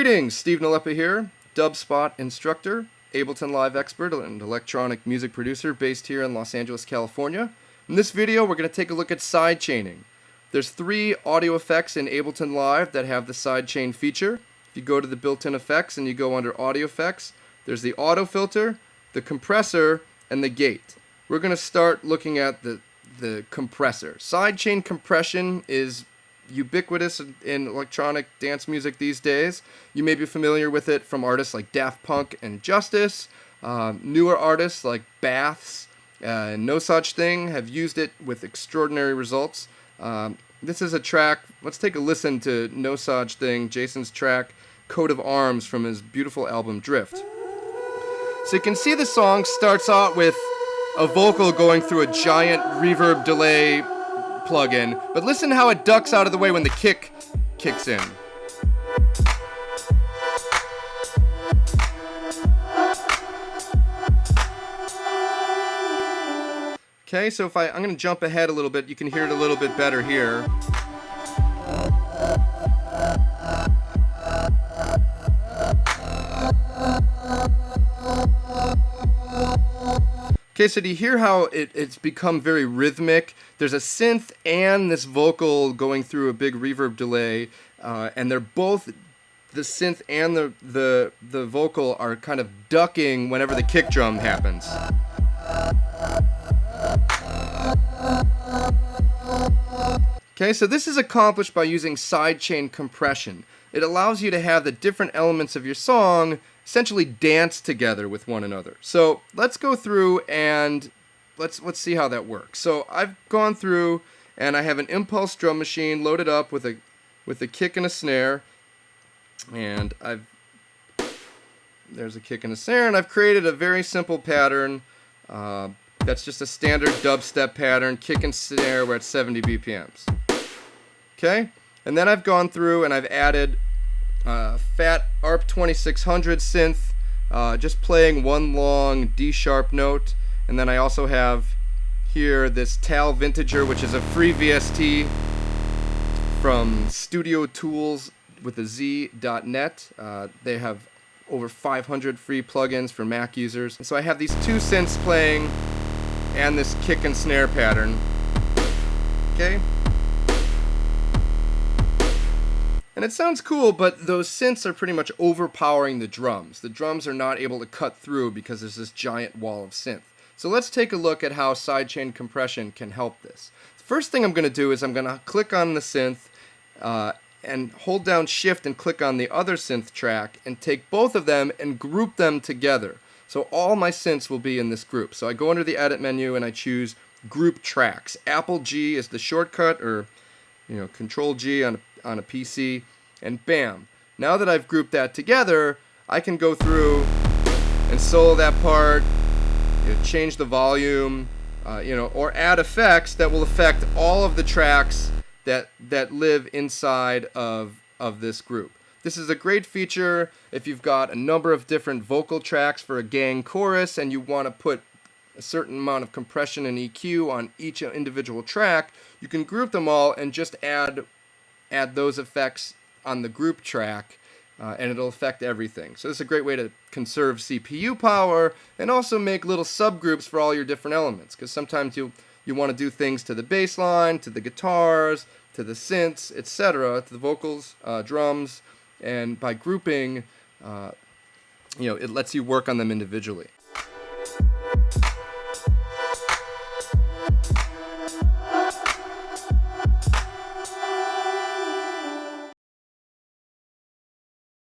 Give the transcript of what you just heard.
Greetings, Steve Nalepa here, Dubspot instructor, Ableton Live expert, and electronic music producer based here in Los Angeles, California. In this video, we're going to take a look at sidechaining. There's 3 audio effects in Ableton Live that have the sidechain feature. If you go to the built-in effects and you go under audio effects, there's the auto filter, the compressor, and the gate. We're going to start looking at the compressor. Sidechain compression is ubiquitous in electronic dance music these days. You may be familiar with it from artists like Daft Punk and Justice. Newer artists like Baths and Nosaj Thing have used it with extraordinary results. This is a track. Let's take a listen to Nosaj Thing, Jason's track, Coat of Arms, from his beautiful album Drift. So you can see the song starts out with a vocal going through a giant reverb delay plugin, but listen how it ducks out of the way when the kick kicks in. Okay, so if I'm going to jump ahead a little bit, you can hear it a little bit better here. Okay, so do you hear how it's become very rhythmic? There's a synth and this vocal going through a big reverb delay, and they're both, the synth and the vocal are kind of ducking whenever the kick drum happens. Okay, so this is accomplished by using sidechain compression. It allows you to have the different elements of your song essentially dance together with one another. So let's go through and let's see how that works. So I've gone through and I have an impulse drum machine loaded up with a kick and a snare, and there's a kick and a snare, and I've created a very simple pattern that's just a standard dubstep pattern, kick and snare. We're at 70 BPMs. Okay, and then I've gone through and I've added fat ARP 2600 synth, just playing one long D sharp note, and then I also have here this Tal Vintager, which is a free VST from Studio Tools with a Z.net. They have over 500 free plugins for Mac users. And so I have these 2 synths playing and this kick and snare pattern. Okay. And it sounds cool, but those synths are pretty much overpowering the drums. The drums are not able to cut through because there's this giant wall of synth. So let's take a look at how sidechain compression can help this. The first thing I'm going to do is I'm going to click on the synth and hold down Shift and click on the other synth track and take both of them and group them together. So all my synths will be in this group. So I go under the Edit menu and I choose Group Tracks. Apple G is the shortcut, or Control G on a PC, and bam. Now that I've grouped that together, I can go through and solo that part, change the volume, or add effects that will affect all of the tracks that live inside of this group. This is a great feature if you've got a number of different vocal tracks for a gang chorus and you want to put a certain amount of compression and EQ on each individual track. You can group them all and just add those effects on the group track, and it'll affect everything. So this is a great way to conserve CPU power and also make little subgroups for all your different elements, because sometimes you want to do things to the bass line, to the guitars, to the synths, etc., to the vocals, drums, and by grouping, it lets you work on them individually.